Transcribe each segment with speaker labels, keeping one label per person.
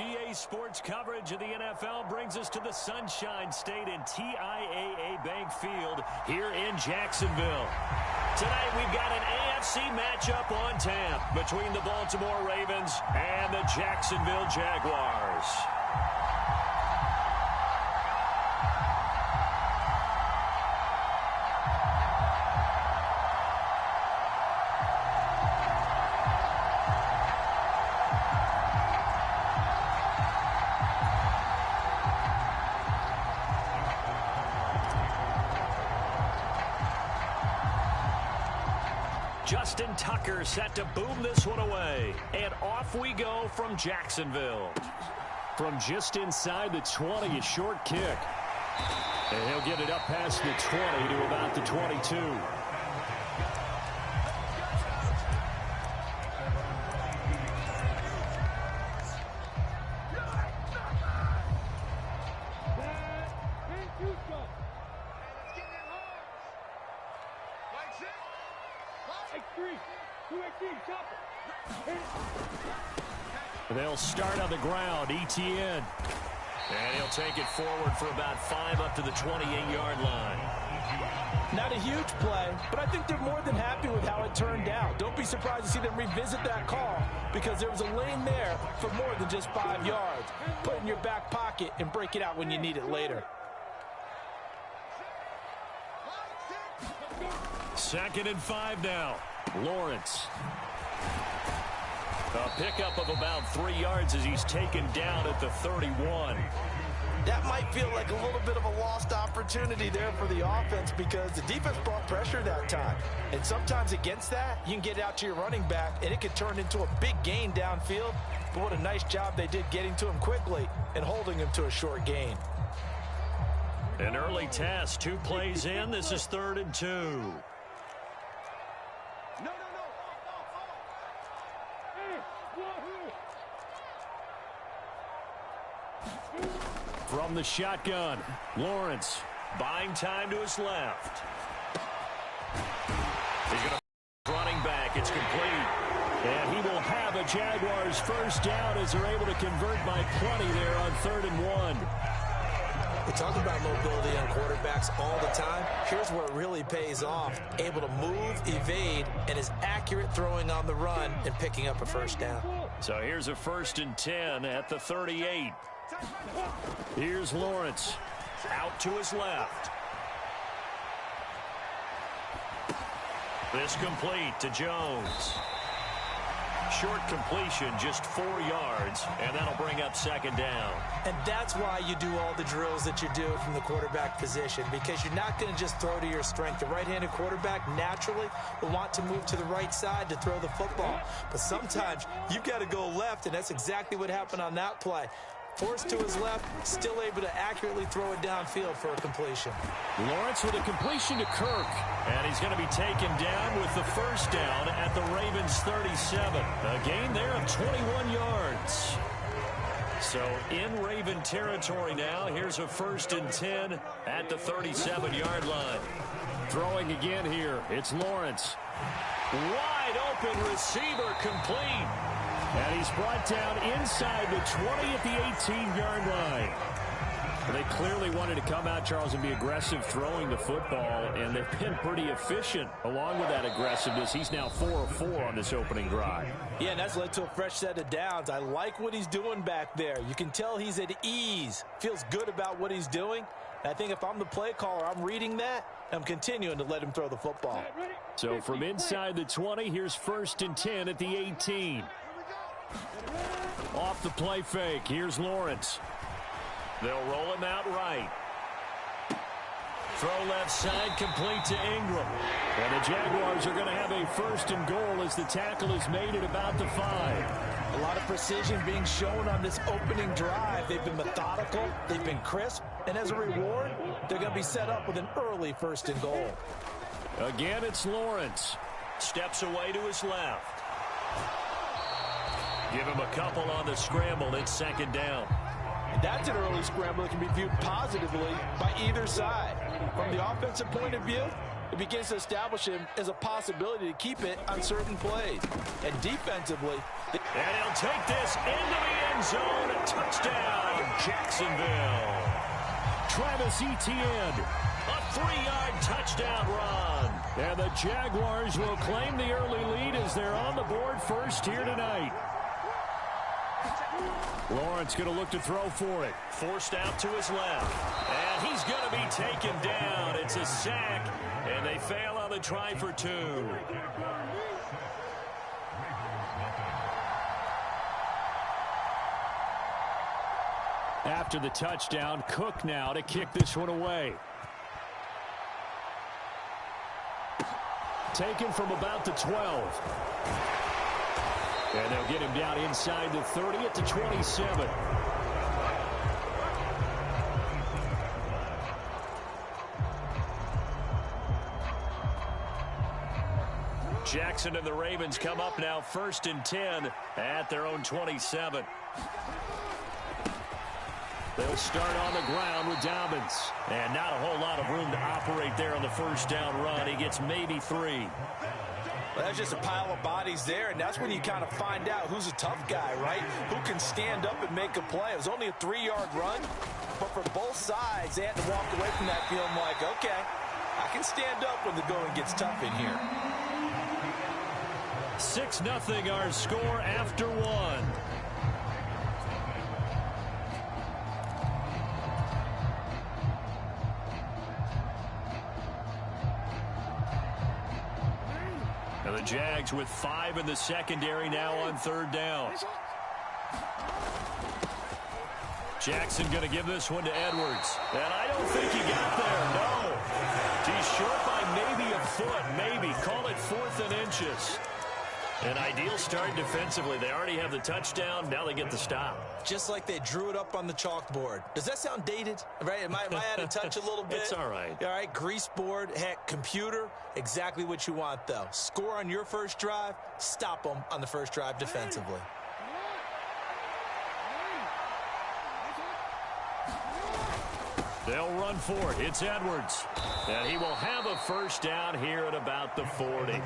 Speaker 1: EA Sports coverage of the NFL brings us to the Sunshine State in TIAA Bank Field here in Jacksonville. Tonight we've got an AFC matchup on tap between the Baltimore Ravens and the Jacksonville Jaguars. Justin Tucker set to boom this one away. And off we go from Jacksonville. From just inside the 20, a short kick. And he'll get it up past the 20 to about the 22. They'll start on the ground, ETN. And he'll take it forward for about 5 up to the 28-yard line.
Speaker 2: Not a huge play, but I think they're more than happy with how it turned out. Don't be surprised to see them revisit that call because there was a lane there for more than just 5 yards. Put it in your back pocket and break it out when you need it later.
Speaker 1: 2nd and 5 now. Lawrence. A pickup of about 3 yards as he's taken down at the 31.
Speaker 2: That might feel like a little bit of a lost opportunity there for the offense because the defense brought pressure that time. And sometimes against that, you can get out to your running back, and it could turn into a big gain downfield. But what a nice job they did getting to him quickly and holding him to a short gain.
Speaker 1: An early test, 2 plays in. This is 3rd and 2. From the shotgun, Lawrence buying time to his left. He's going to running back. It's complete. And he will have a Jaguars first down as they're able to convert by plenty there on 3rd and 1.
Speaker 2: We talk about mobility on quarterbacks all the time. Here's where it really pays off. Able to move, evade, and is accurate throwing on the run and picking up a first down.
Speaker 1: So here's a 1st and 10 at the 38. Here's Lawrence out to his left. This complete to Jones. Short completion, just 4 yards, and that'll bring up 2nd down.
Speaker 2: And that's why you do all the drills that you do from the quarterback position, because you're not going to just throw to your strength. The right-handed quarterback naturally will want to move to the right side to throw the football. But sometimes you've got to go left, and that's exactly what happened on that play. Forced to his left, still able to accurately throw it downfield for a completion.
Speaker 1: Lawrence with a completion to Kirk, and he's going to be taken down with the first down at the Ravens 37. A gain there of 21 yards. So in Raven territory now, here's a 1st and 10 at the 37-yard line. Throwing again here, it's Lawrence. Wide open receiver complete. And he's brought down inside the 20 at the 18-yard line. They clearly wanted to come out, Charles, and be aggressive throwing the football, and they've been pretty efficient along with that aggressiveness. He's now 4 of 4 on this opening drive.
Speaker 2: Yeah, and that's led to a fresh set of downs. I like what he's doing back there. You can tell he's at ease, feels good about what he's doing. I think if I'm the play caller, I'm reading that, I'm continuing to let him throw the football.
Speaker 1: So from inside the 20, here's 1st and 10 at the 18. Off the play fake, here's Lawrence. They'll roll him out right. Throw left side, complete to Ingram. And the Jaguars are going to have a 1st and goal as the tackle is made at about the 5.
Speaker 2: A lot of precision being shown on this opening drive. They've been methodical, they've been crisp, and as a reward, they're going to be set up with an early 1st and goal.
Speaker 1: Again, it's Lawrence. Steps away to his left. Give him a couple on the scramble. It's 2nd down.
Speaker 2: That's an early scramble that can be viewed positively by either side. From the offensive point of view, it begins to establish him as a possibility to keep it on certain plays. And defensively,
Speaker 1: and he'll take this into the end zone. Touchdown, Jacksonville. Travis Etienne, a 3-yard touchdown run. And the Jaguars will claim the early lead as they're on the board first here tonight. Lawrence going to look to throw for it. Forced out to his left. And he's going to be taken down. It's a sack, and they fail on the try for 2. After the touchdown, Cook now to kick this one away. Taken from about the 12. And they'll get him down inside the 30 at the 27. Jackson and the Ravens come up now 1st and 10 at their own 27. They'll start on the ground with Dobbins. And not a whole lot of room to operate there on the first down run. He gets maybe 3.
Speaker 2: Well, that's just a pile of bodies there, and that's when you kind of find out who's a tough guy, right? Who can stand up and make a play. It was only a 3-yard run, but for both sides, they had to walk away from that feeling like, okay, I can stand up when the going gets tough in here.
Speaker 1: 6-0 our score after 1. And the Jags with 5 in the secondary now on 3rd down. Jackson going to give this one to Edwards. And I don't think he got there, no. He's short by maybe a foot, maybe. Call it 4th and inches. An ideal start defensively. They already have the touchdown. Now they get the stop.
Speaker 2: Just like they drew it up on the chalkboard. Does that sound dated? Right? Am I out of touch a little bit?
Speaker 1: It's all right.
Speaker 2: All right, grease board, heck, computer, exactly what you want, though. Score on your first drive, stop them on the first drive defensively.
Speaker 1: They'll run for it. It's Edwards. And he will have a first down here at about the 40.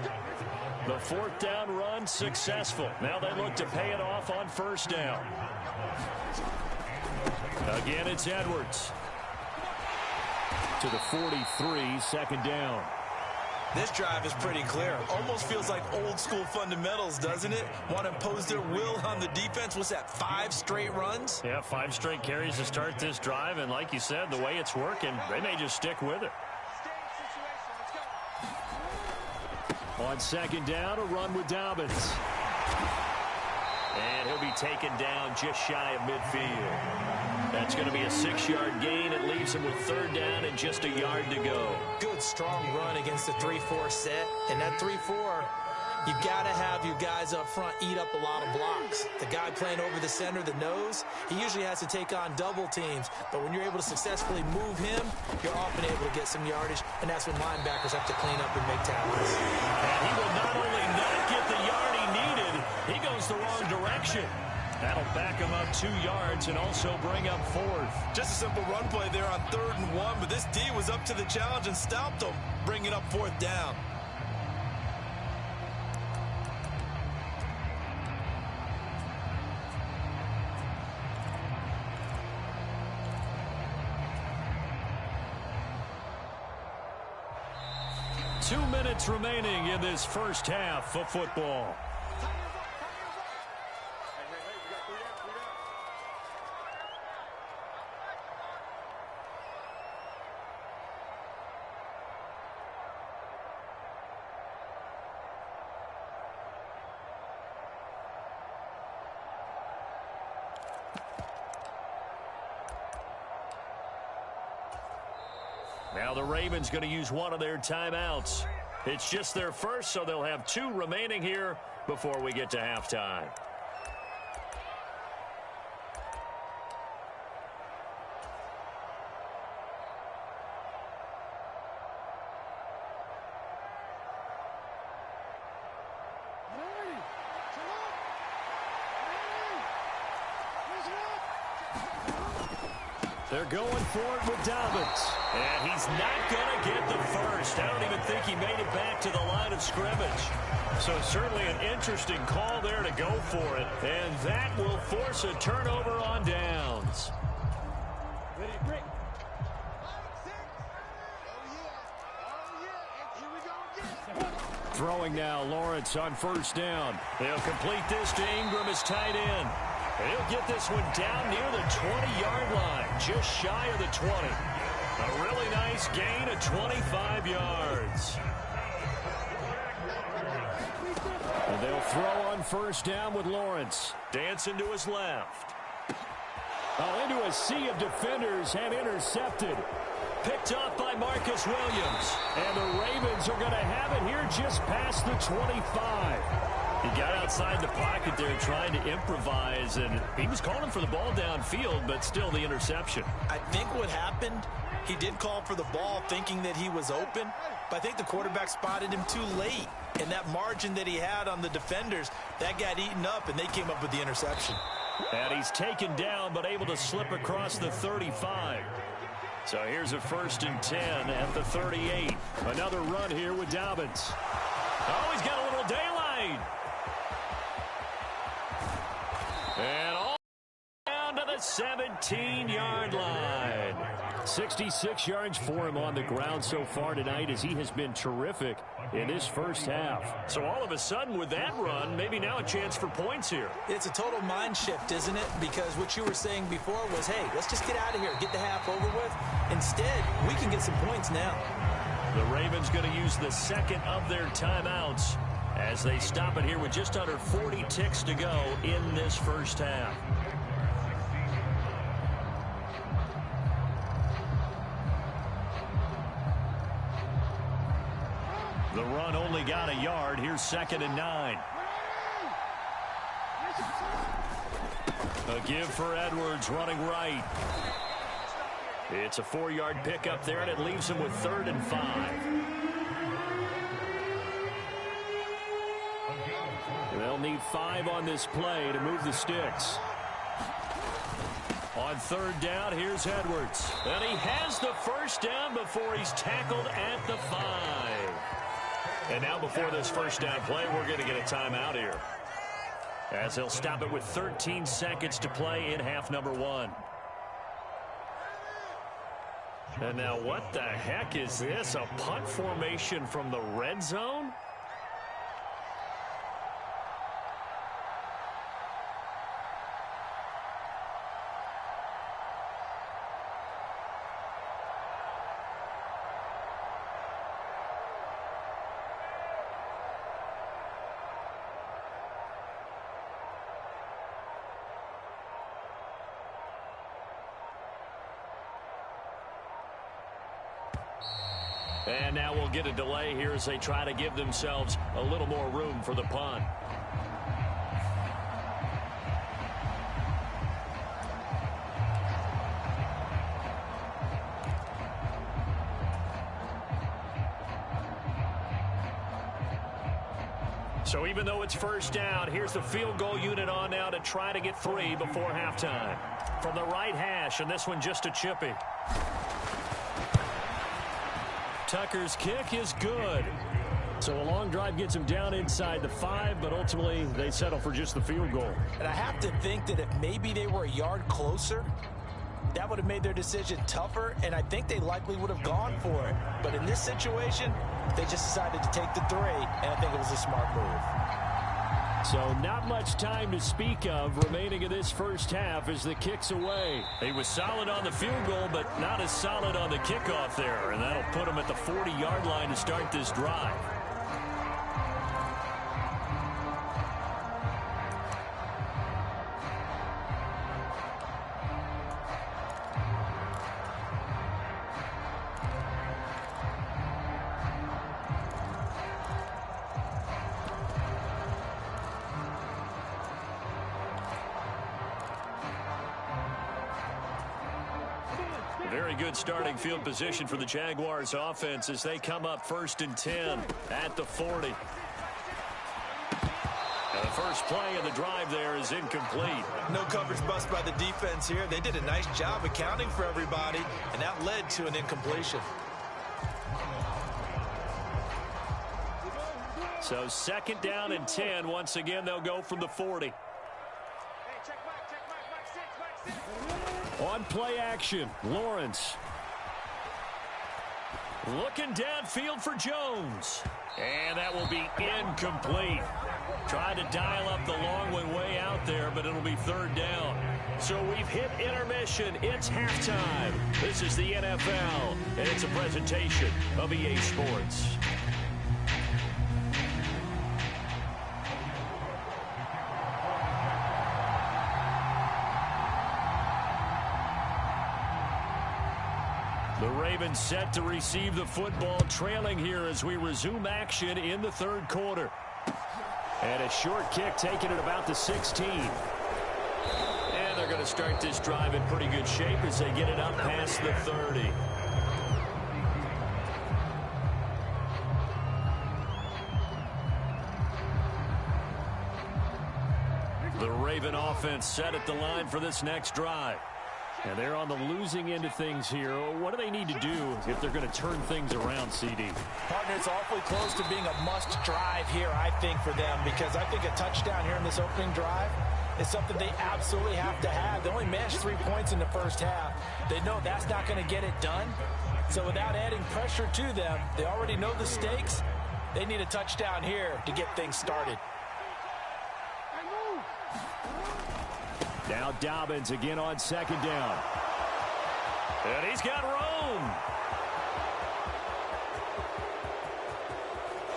Speaker 1: The 4th down run successful. Now they look to pay it off on 1st down. Again, it's Edwards. To the 43, 2nd down.
Speaker 2: This drive is pretty clear. Almost feels like old school fundamentals, doesn't it? Want to impose their will on the defense. What's that, 5 straight runs?
Speaker 1: Yeah, 5 straight carries to start this drive. And like you said, the way it's working, they may just stick with it. On 2nd down, a run with Dobbins. And he'll be taken down just shy of midfield. That's going to be a 6-yard gain. It leaves him with 3rd down and just a yard to go.
Speaker 2: Good, strong run against the 3-4 set. And that 3-4, you've got to have your guys up front eat up a lot of blocks. The guy playing over the center, the nose, he usually has to take on double teams. But when you're able to successfully move him, you're often able to get some yardage. And that's when linebackers have to clean up and make tackles.
Speaker 1: And he will not only not get the yard he needed, he goes the wrong direction. That'll back him up 2 yards and also bring up 4th.
Speaker 2: Just a simple run play there on 3rd and 1, but this D was up to the challenge and stopped them, bringing up 4th down.
Speaker 1: Two minutes remaining in this first half of football. Now the Ravens going to use one of their timeouts. It's just their first, so they'll have 2 remaining here before we get to halftime. They're going for it with Dobbins. And he's not going to get the first. I don't even think he made it back to the line of scrimmage. So certainly an interesting call there to go for it. And that will force a turnover on downs. Throwing now, Lawrence on first down. They'll complete this to Ingram as tight end. And he'll get this one down near the 20-yard line, just shy of the 20. A really nice gain of 25 yards. And they'll throw on first down with Lawrence. Dancing to his left. Into a sea of defenders and intercepted. Picked up by Marcus Williams. And the Ravens are going to have it here just past the 25. He got outside the pocket there trying to improvise, and he was calling for the ball downfield, but still the interception.
Speaker 2: I think what happened, he did call for the ball thinking that he was open, but I think the quarterback spotted him too late. And that margin that he had on the defenders, that got eaten up, and they came up with the interception.
Speaker 1: And he's taken down, but able to slip across the 35. So here's a 1st and 10 at the 38. Another run here with Dobbins. Oh, he's got a little daylight. And all down to the 17-yard line. 66 yards for him on the ground so far tonight, as he has been terrific in this first half. So all of a sudden with that run, maybe now a chance for points here.
Speaker 2: It's a total mind shift, isn't it? Because what you were saying before was, hey, let's just get out of here, get the half over with. Instead, we can get some points now.
Speaker 1: The Ravens going to use the second of their timeouts as they stop it here with just under 40 ticks to go in this first half. The run only got a yard. Here's 2nd and 9. A give for Edwards running right. It's a 4-yard pickup there, and it leaves him with 3rd and 5. They'll need 5 on this play to move the sticks. On 3rd down, here's Edwards. And he has the first down before he's tackled at the 5. And now before this first down play, we're going to get a timeout here, as they'll stop it with 13 seconds to play in half number 1. And now what the heck is this? A punt formation from the red zone? And now we'll get a delay here as they try to give themselves a little more room for the punt. So even though it's first down, here's the field goal unit on now to try to get 3 before halftime. From the right hash, and this one just a chippy. Tucker's kick is good. So a long drive gets him down inside the 5, but ultimately they settle for just the field goal.
Speaker 2: And I have to think that if maybe they were a yard closer, that would have made their decision tougher, and I think they likely would have gone for it. But in this situation, they just decided to take the 3, and I think it was a smart move.
Speaker 1: So not much time to speak of remaining in this first half as the kick's away. He was solid on the field goal, but not as solid on the kickoff there, and that'll put him at the 40-yard line to start this drive. Very good starting field position for the Jaguars offense as they come up 1st and 10 at the 40. And the first play of the drive there is incomplete.
Speaker 2: No coverage bust by the defense here. They did a nice job accounting for everybody, and that led to an incompletion.
Speaker 1: So 2nd down and 10. Once again, they'll go from the 40. On play action, Lawrence. Looking downfield for Jones. And that will be incomplete. Trying to dial up the long way out there, but it'll be 3rd down. So we've hit intermission. It's halftime. This is the NFL, and it's a presentation of EA Sports. The Ravens set to receive the football, trailing here as we resume action in the 3rd quarter. And a short kick taken at about the 16. And they're going to start this drive in pretty good shape as they get it up past the 30. The Raven offense set at the line for this next drive. And they're on the losing end of things here. What do they need to do if they're going to turn things around, CD?
Speaker 2: Partner, it's awfully close to being a must drive here, I think, for them, because I think a touchdown here in this opening drive is something they absolutely have to have. They only managed 3 points in the first half. They know that's not going to get it done. So without adding pressure to them, they already know the stakes. They need a touchdown here to get things started.
Speaker 1: Now Dobbins again on 2nd down. And he's got room.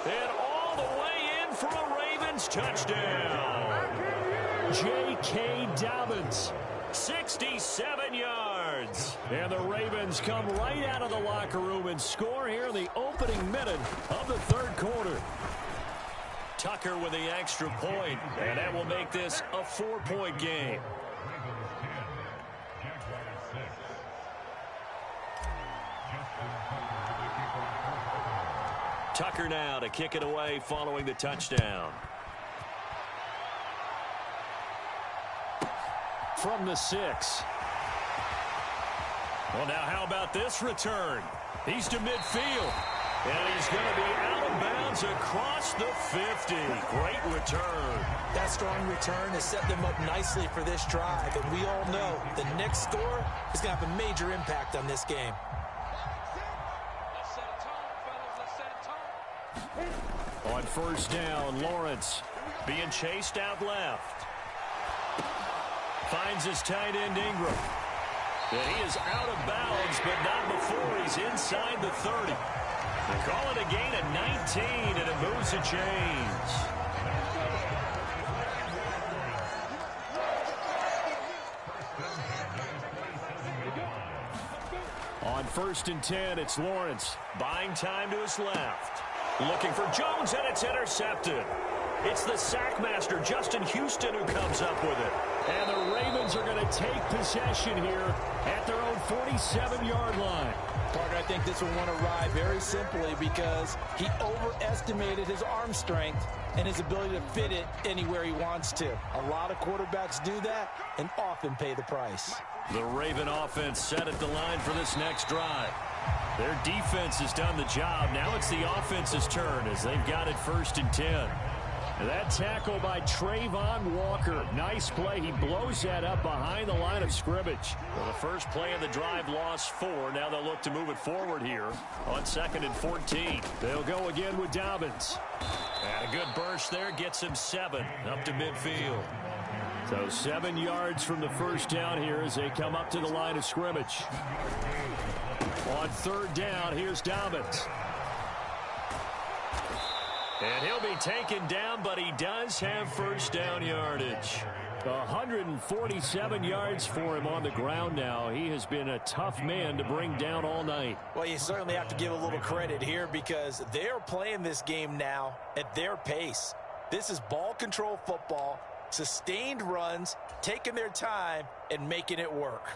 Speaker 1: And all the way in for a Ravens touchdown. J.K. Dobbins, 67 yards. And the Ravens come right out of the locker room and score here in the opening minute of the 3rd quarter. Tucker with the extra point, and that will make this a 4-point game. Tucker now to kick it away following the touchdown. From the 6. Well, now how about this return? He's to midfield. And he's going to be out of bounds across the 50. Great return.
Speaker 2: That strong return has set them up nicely for this drive. And we all know the next score is going to have a major impact on this game.
Speaker 1: On 1st down, Lawrence being chased out left. Finds his tight end, Ingram. And he is out of bounds, but not before he's inside the 30. They call it a gain of 19, and it moves the chains. On 1st and 10, it's Lawrence. Buying time to his left. Looking for Jones, and it's intercepted. It's the sackmaster, Justin Houston, who comes up with it. And the Ravens are going to take possession here at their own 47-yard line.
Speaker 2: Parker, I think this will want to ride very simply because he overestimated his arm strength and his ability to fit it anywhere he wants to. A lot of quarterbacks do that and often pay the price.
Speaker 1: The Raven offense set at the line for this next drive. Their defense has done the job. Now it's the offense's turn as they've got it 1st and 10. That tackle by Trayvon Walker. Nice play. He blows that up behind the line of scrimmage. Well, the first play of the drive lost 4. Now they'll look to move it forward here on 2nd and 14. They'll go again with Dobbins. And a good burst there gets him 7 up to midfield. So 7 yards from the first down here as they come up to the line of scrimmage. On 3rd down, here's Dobbins. And he'll be taken down, but he does have first down yardage. 147 yards for him on the ground now. He has been a tough man to bring down all night.
Speaker 2: Well, you certainly have to give a little credit here because they're playing this game now at their pace. This is ball control football, sustained runs, taking their time, and making it work.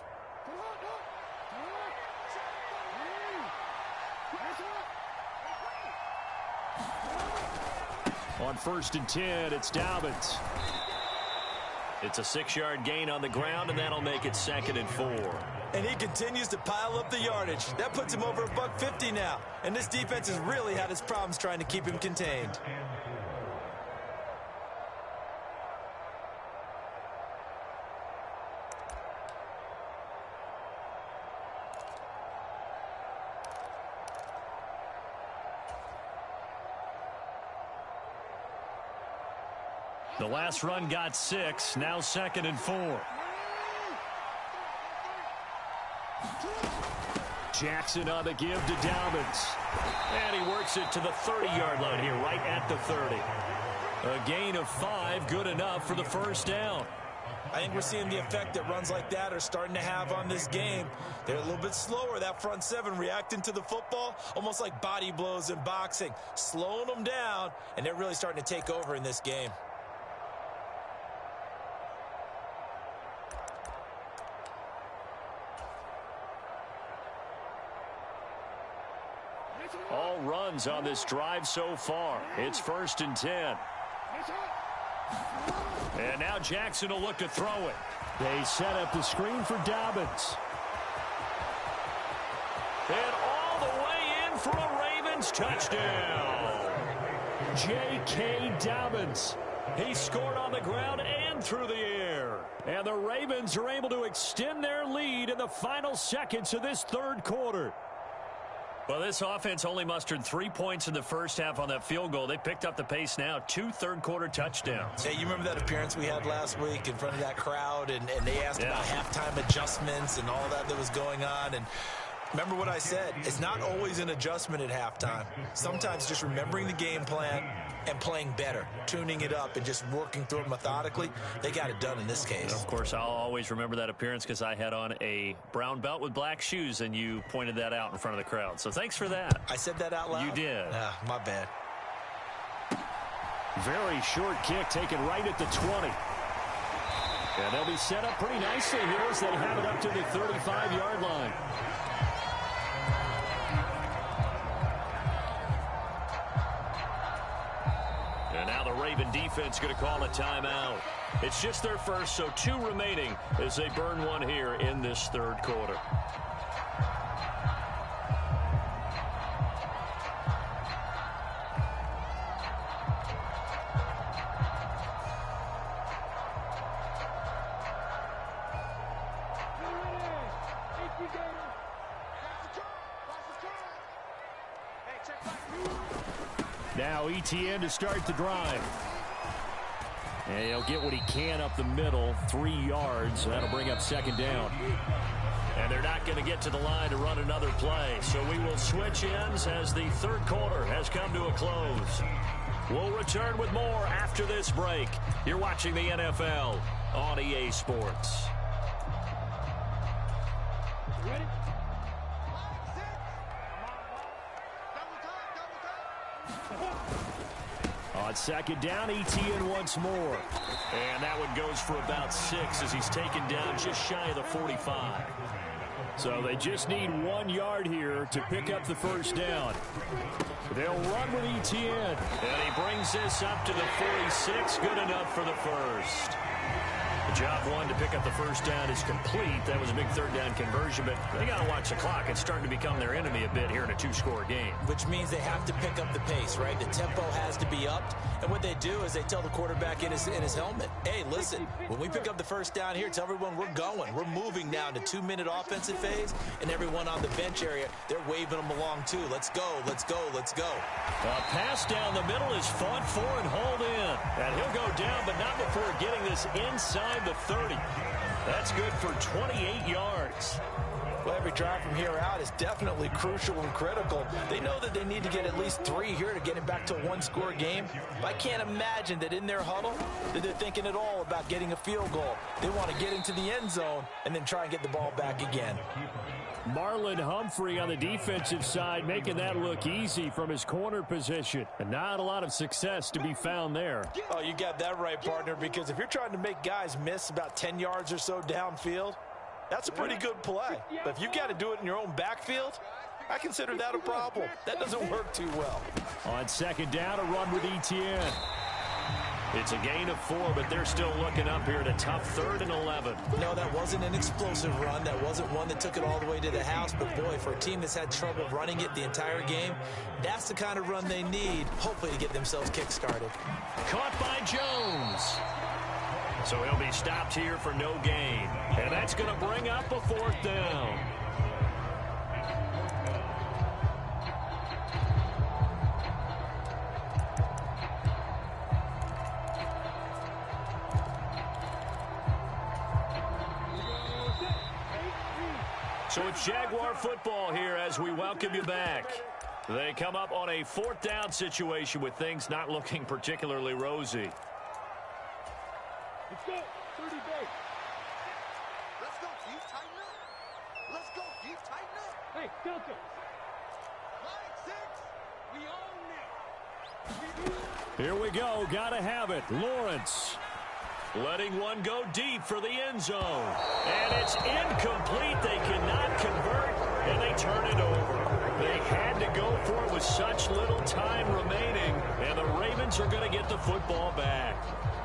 Speaker 1: On 1st and 10, it's Dobbins. It's a 6-yard gain on the ground, and that'll make it 2nd and 4.
Speaker 2: And he continues to pile up the yardage. That puts him over $150 now. And this defense has really had its problems trying to keep him contained.
Speaker 1: The last run got 6. Now 2nd and 4. Jackson on the give to Dobbins. And he works it to the 30-yard line here, right at the 30. A gain of 5, good enough for the first down.
Speaker 2: I think we're seeing the effect that runs like that are starting to have on this game. They're a little bit slower, that front seven, reacting to the football, almost like body blows in boxing, slowing them down, and they're really starting to take over in this game.
Speaker 1: All runs on this drive so far. It's 1st and 10. And now Jackson will look to throw it. They set up the screen for Dobbins. And all the way in for a Ravens touchdown. J.K. Dobbins. He scored on the ground and through the air. And the Ravens are able to extend their lead in the final seconds of this third quarter. Well, this offense only mustered 3 points in the first half on that field goal. They picked up the pace now. 2 third-quarter touchdowns.
Speaker 2: Hey, you remember that appearance we had last week in front of that crowd, and they asked about halftime adjustments and all that was going on, and remember what I said. It's not always an adjustment at halftime. Sometimes just remembering the game plan and playing better, tuning it up and just working through it methodically. They got it done in this case.
Speaker 1: Of course, I'll always remember that appearance because I had on a brown belt with black shoes, and you pointed that out in front of the crowd. So thanks for that.
Speaker 2: I said that out loud?
Speaker 1: You did.
Speaker 2: My bad.
Speaker 1: Very short kick taken right at the 20. And they'll be set up pretty nicely here as they have it up to the 35-yard line. And now the Raven defense going to call a timeout. It's just their first, so 2 remaining as they burn one here in this third quarter. Now ETN to start the drive. And he'll get what he can up the middle, 3 yards. That'll bring up 2nd down. And they're not going to get to the line to run another play. So we will switch ends as the third quarter has come to a close. We'll return with more after this break. You're watching the NFL on EA Sports.
Speaker 3: Ready?
Speaker 1: On 2nd down, ETN once more. And that one goes for about 6 as he's taken down just shy of the 45. So they just need 1 yard here to pick up the first down. They'll run with ETN. And he brings this up to the 46. Good enough for the first. Job 1 to pick up the first down is complete. That was a big third down conversion, but they got to watch the clock. It's starting to become their enemy a bit here in a 2-score game.
Speaker 2: Which means they have to pick up the pace, right? The tempo has to be upped. And what they do is they tell the quarterback in his helmet, hey, listen, when we pick up the first down here, tell everyone we're going. We're moving now to 2-minute offensive phase, and everyone on the bench area, they're waving them along too. Let's go, let's go, let's go.
Speaker 1: A pass down the middle is fought for and hauled in. And he'll go down, but not before getting this inside the 30. That's good for 28 yards.
Speaker 2: Well, every drive from here out is definitely crucial and critical. They know that they need to get at least 3 here to get it back to a 1-score game. But I can't imagine that in their huddle that they're thinking at all about getting a field goal. They want to get into the end zone and then try and get the ball back again.
Speaker 1: Marlon Humphrey on the defensive side making that look easy from his corner position. And not a lot of success to be found there.
Speaker 2: Oh, you got that right, partner, because if you're trying to make guys miss about 10 yards or so downfield, that's a pretty good play. But if you've got to do it in your own backfield, I consider that a problem. That doesn't work too well.
Speaker 1: On second down, a run with Etienne. It's a gain of 4, but they're still looking up here at a tough 3rd and 11.
Speaker 2: No, that wasn't an explosive run. That wasn't one that took it all the way to the house. But, boy, for a team that's had trouble running it the entire game, that's the kind of run they need, hopefully, to get themselves kick-started.
Speaker 1: Caught by Jones. So he'll be stopped here for no gain. And that's going to bring up a 4th down. So it's Jaguar football here as we welcome you back. They come up on a 4th down situation with things not looking particularly rosy.
Speaker 3: Let's go. 30 base. Let's go, Chief. Tighten up. Let's go, Chief. Tighten up. Hey, Delta. Line 6. We own it.
Speaker 1: Here we go. Gotta have it. Lawrence. Letting one go deep for the end zone. And it's incomplete. They cannot convert, and they turn it over. They had to go for it with such little time remaining, and the Ravens are going to get the football back.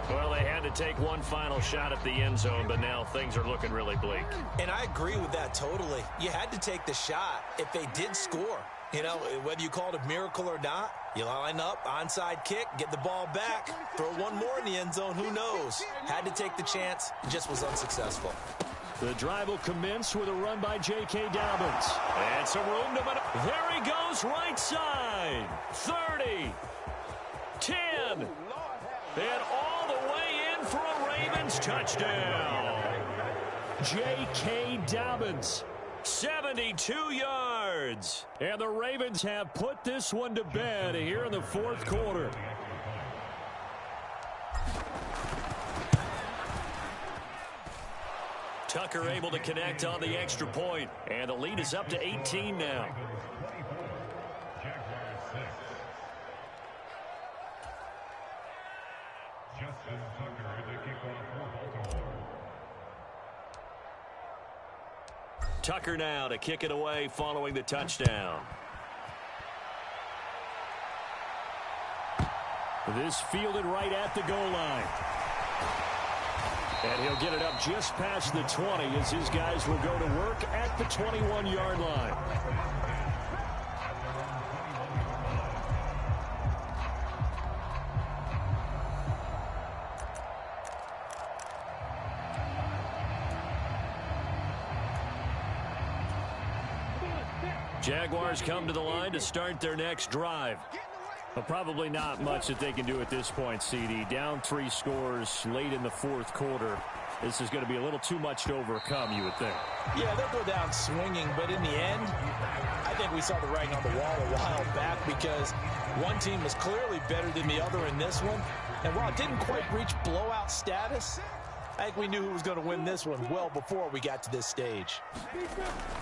Speaker 1: Well, they had to take one final shot at the end zone, but now things are looking really bleak.
Speaker 2: And I agree with that totally. You had to take the shot if they did score. You know, whether you call it a miracle or not, you line up, onside kick, get the ball back, throw one more in the end zone, who knows? Had to take the chance, just was unsuccessful.
Speaker 1: The drive will commence with a run by J.K. Dobbins. And some room to... There he goes, right side. 30. 10. And all the way in for a Ravens touchdown. J.K. Dobbins. 72 yards. And the Ravens have put this one to bed here in the 4th quarter. Tucker able to connect on the extra point. And the lead is up to 18 now. Tucker now to kick it away following the touchdown. This fielded right at the goal line. And he'll get it up just past the 20 as his guys will go to work at the 21-yard line. Jaguars come to the line to start their next drive. But probably not much that they can do at this point, CD. Down 3 scores late in the 4th quarter. This is going to be a little too much to overcome, you would think.
Speaker 2: Yeah, they'll go down swinging, but in the end, I think we saw the writing on the wall a while back because one team was clearly better than the other in this one. And while it didn't quite reach blowout status, I think we knew who was going to win this one well before we got to this stage.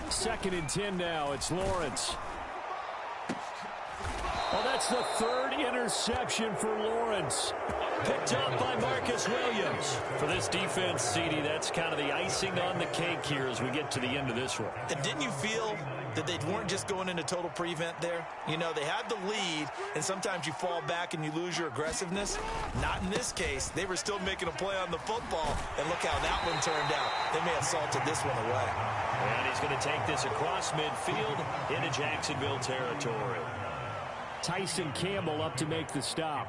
Speaker 1: 2nd and 10 now. It's Lawrence. Oh, that's the 3rd interception for Lawrence. Picked up by Marcus Williams. For this defense, CD, that's kind of the icing on the cake here as we get to the end of this one.
Speaker 2: And didn't you feel that they weren't just going into total prevent there? You know, they had the lead, and sometimes you fall back and you lose your aggressiveness. Not in this case. They were still making a play on the football, and look how that one turned out. They may have salted this one away.
Speaker 1: And he's going to take this across midfield into Jacksonville territory. Tyson Campbell up to make the stop.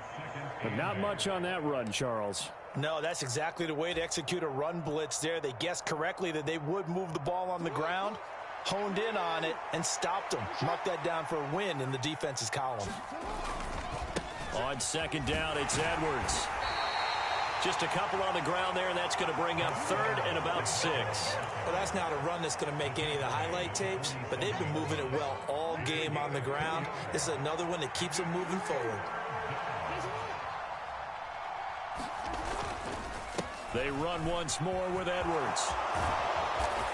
Speaker 1: But not much on that run, Charles.
Speaker 2: No, that's exactly the way to execute a run blitz there. They guessed correctly that they would move the ball on the ground, honed in on it, and stopped them. Mark that down for a win in the defense's column.
Speaker 1: On 2nd down, it's Edwards. Just a couple on the ground there, and that's going to bring up 3rd and about 6.
Speaker 2: Well, that's not a run that's going to make any of the highlight tapes, but they've been moving it well all game on the ground. This is another one that keeps them moving forward.
Speaker 1: They run once more with Edwards.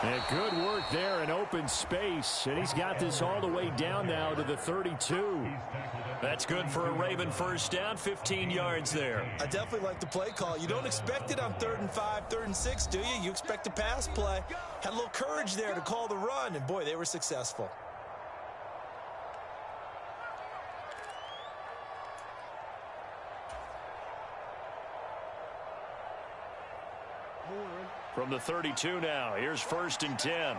Speaker 1: And good work there in open space. And he's got this all the way down now to the 32. That's good for a Raven first down, 15 yards there.
Speaker 2: I definitely like the play call. You don't expect it on 3rd and 5, 3rd and 6, do you? You expect a pass play. Had a little courage there to call the run, and boy, they were successful.
Speaker 1: From the 32 now, here's 1st and 10.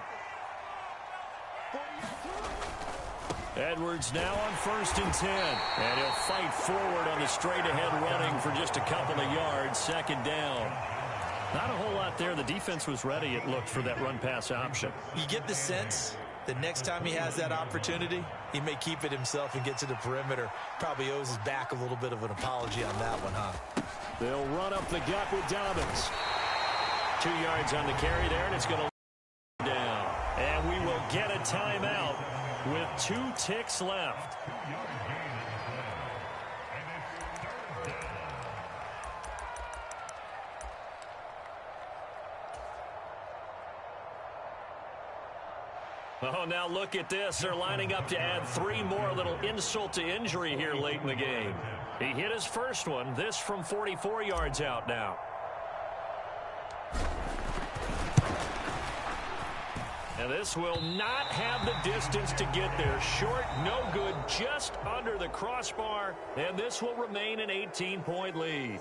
Speaker 1: Edwards now on 1st and 10. And he'll fight forward on the straight-ahead running for just a couple of yards. 2nd down. Not a whole lot there. The defense was ready, it looked, for that run-pass option.
Speaker 2: You get the sense that next time he has that opportunity, he may keep it himself and get to the perimeter. Probably owes his back a little bit of an apology on that one, huh?
Speaker 1: They'll run up the gut with Dobbins. 2 yards on the carry there, and it's going to down. And we will get a timeout with 2 ticks left. Oh, now look at this. They're lining up to add 3 more. A little insult to injury here late in the game. He hit his first one. This from 44 yards out now. And this will not have the distance to get there. Short, no good, just under the crossbar. And this will remain an 18-point lead.